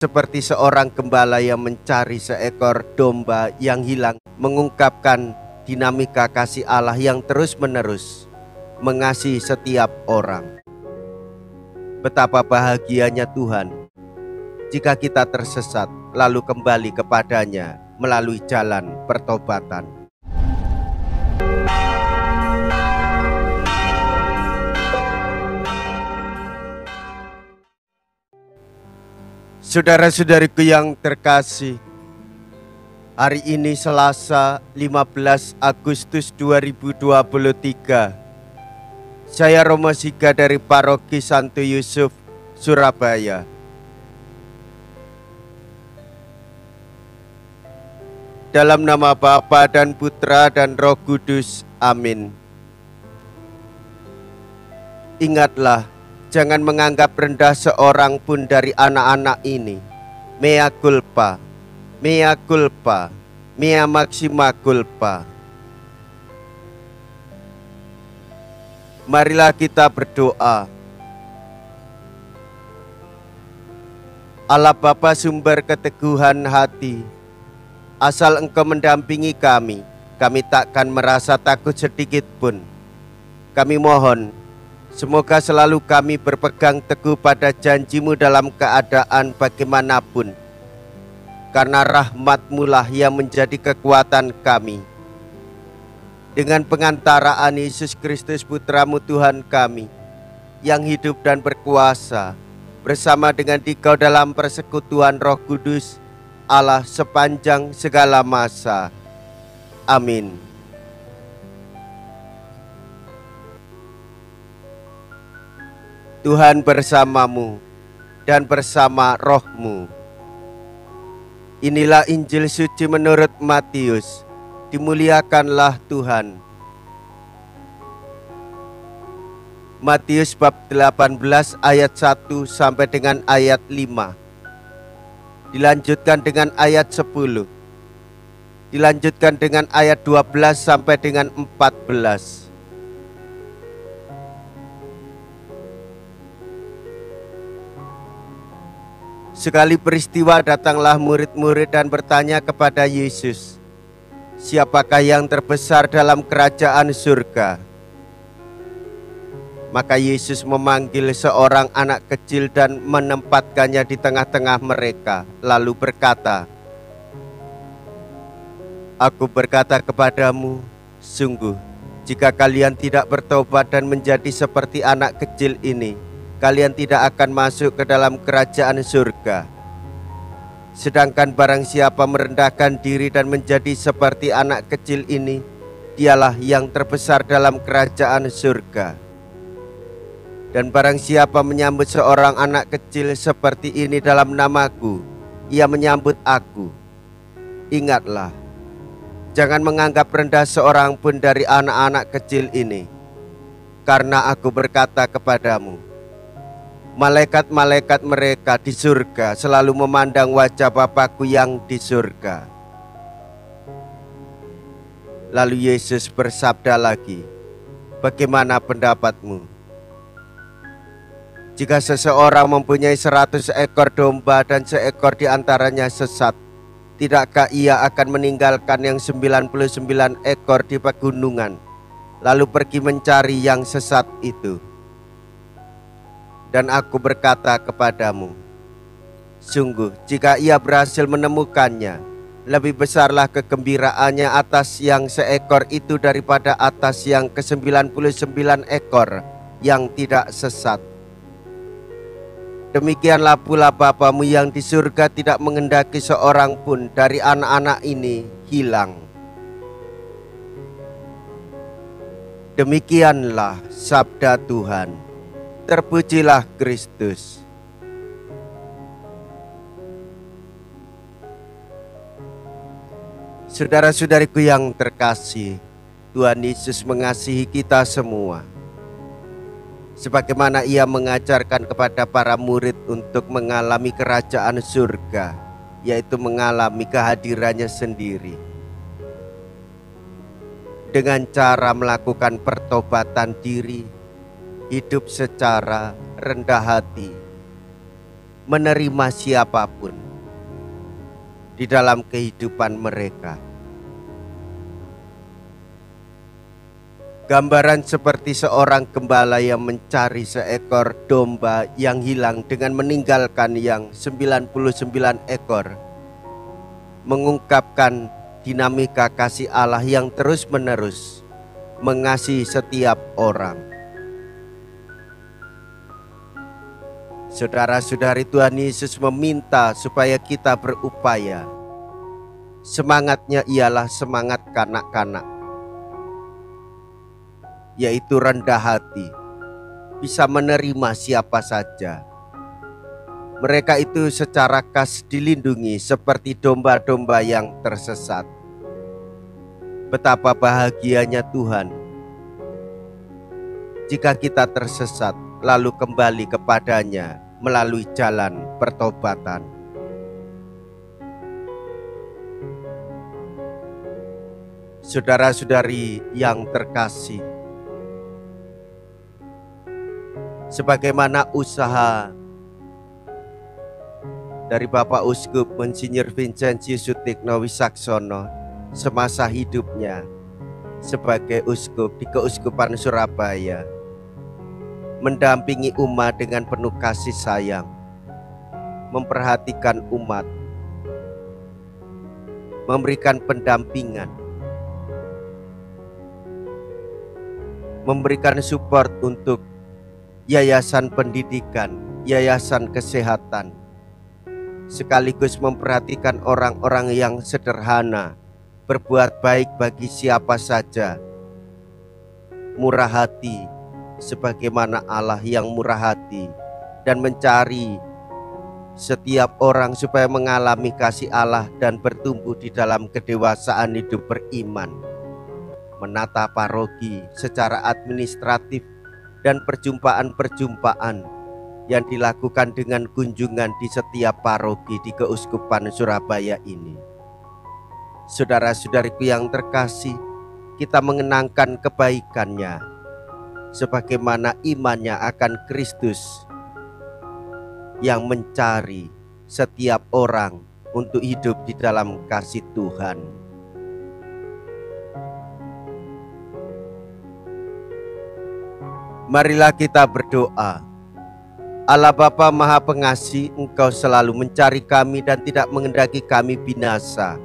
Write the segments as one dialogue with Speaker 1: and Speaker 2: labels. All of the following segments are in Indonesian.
Speaker 1: seperti seorang gembala yang mencari seekor domba yang hilang, mengungkapkan dinamika kasih Allah yang terus-menerus mengasihi setiap orang. Betapa bahagianya Tuhan jika kita tersesat lalu kembali kepadanya melalui jalan pertobatan. Saudara-saudariku yang terkasih, hari ini Selasa 15 Agustus 2023. Saya Romo Siga dari Paroki Santo Yusuf, Surabaya. Dalam nama Bapa dan Putra dan Roh Kudus, amin. Ingatlah, jangan menganggap rendah seorang pun dari anak-anak ini. Mea culpa, mea culpa, mea maxima culpa. Marilah kita berdoa. Allah Bapa sumber keteguhan hati, asal Engkau mendampingi kami takkan merasa takut sedikit pun. Kami mohon, semoga selalu kami berpegang teguh pada janji-Mu dalam keadaan bagaimanapun. Karena rahmat-Mu lah yang menjadi kekuatan kami. Dengan pengantaraan Yesus Kristus Putra-Mu Tuhan kami, yang hidup dan berkuasa, bersama dengan Dikau dalam persekutuan Roh Kudus, Allah sepanjang segala masa. Amin. Tuhan bersamamu dan bersama roh-Mu. Inilah Injil suci menurut Matius. Dimuliakanlah Tuhan. Matius bab 18 ayat 1 sampai dengan ayat 5. Dilanjutkan dengan ayat 10. Dilanjutkan dengan ayat 12 sampai dengan 14. Sekali peristiwa datanglah murid-murid dan bertanya kepada Yesus, "Siapakah yang terbesar dalam kerajaan surga?" Maka Yesus memanggil seorang anak kecil dan menempatkannya di tengah-tengah mereka, lalu berkata, "Aku berkata kepadamu, sungguh, jika kalian tidak bertobat dan menjadi seperti anak kecil ini, kalian tidak akan masuk ke dalam kerajaan surga. Sedangkan barang siapa merendahkan diri dan menjadi seperti anak kecil ini, dialah yang terbesar dalam kerajaan surga. Dan barang siapa menyambut seorang anak kecil seperti ini dalam namaku, ia menyambut aku. Ingatlah, jangan menganggap rendah seorang pun dari anak-anak kecil ini. Karena aku berkata kepadamu, malaikat-malaikat mereka di surga selalu memandang wajah Bapakku yang di surga." Lalu Yesus bersabda lagi, "Bagaimana pendapatmu? Jika seseorang mempunyai 100 ekor domba dan seekor di antaranya sesat, tidakkah ia akan meninggalkan yang 99 ekor di pegunungan, lalu pergi mencari yang sesat itu? Dan aku berkata kepadamu, sungguh jika ia berhasil menemukannya, lebih besarlah kegembiraannya atas yang seekor itu daripada atas yang ke-99 ekor yang tidak sesat. Demikianlah pula Bapamu yang di surga tidak menghendaki seorang pun dari anak-anak ini hilang." Demikianlah sabda Tuhan. Terpujilah Kristus. Saudara-saudariku yang terkasih, Tuhan Yesus mengasihi kita semua. Sebagaimana Ia mengajarkan kepada para murid untuk mengalami kerajaan surga, yaitu mengalami kehadirannya sendiri. Dengan cara melakukan pertobatan diri, hidup secara rendah hati, menerima siapapun di dalam kehidupan mereka. Gambaran seperti seorang gembala yang mencari seekor domba yang hilang dengan meninggalkan yang 99 ekor, mengungkapkan dinamika kasih Allah yang terus-menerus mengasihi setiap orang. Saudara-saudari, Tuhan Yesus meminta supaya kita berupaya. Semangatnya ialah semangat kanak-kanak, yaitu rendah hati, bisa menerima siapa saja. Mereka itu secara khas dilindungi seperti domba-domba yang tersesat. Betapa bahagianya Tuhan jika kita tersesat lalu kembali kepadanya melalui jalan pertobatan. Saudara-saudari yang terkasih, sebagaimana usaha dari Bapak Uskup Monsinyur Vincentius Sutikno Wisaksono semasa hidupnya sebagai uskup di Keuskupan Surabaya, mendampingi umat dengan penuh kasih sayang, memperhatikan umat, memberikan pendampingan, memberikan support untuk yayasan pendidikan, yayasan kesehatan, sekaligus memperhatikan orang-orang yang sederhana, berbuat baik bagi siapa saja, murah hati sebagaimana Allah yang murah hati, dan mencari setiap orang supaya mengalami kasih Allah dan bertumbuh di dalam kedewasaan hidup beriman, menata paroki secara administratif dan perjumpaan-perjumpaan yang dilakukan dengan kunjungan di setiap paroki di Keuskupan Surabaya ini. Saudara-saudariku yang terkasih, kita mengenangkan kebaikannya sebagaimana imannya akan Kristus yang mencari setiap orang untuk hidup di dalam kasih Tuhan. Marilah kita berdoa. Allah Bapa Maha Pengasih, Engkau selalu mencari kami dan tidak menghendaki kami binasa.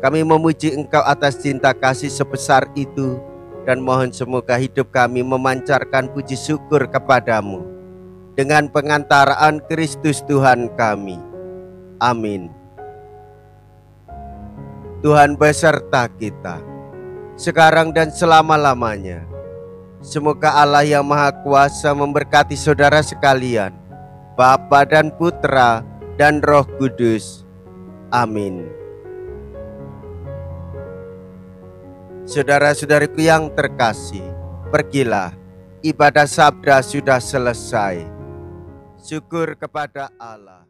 Speaker 1: Kami memuji Engkau atas cinta kasih sebesar itu, dan mohon semoga hidup kami memancarkan puji syukur kepadamu dengan pengantaraan Kristus Tuhan kami. Amin. Tuhan beserta kita, sekarang dan selama-lamanya. Semoga Allah yang Maha Kuasa memberkati saudara sekalian, Bapa dan Putra dan Roh Kudus. Amin. Saudara-saudariku yang terkasih, pergilah, ibadah sabda sudah selesai. Syukur kepada Allah.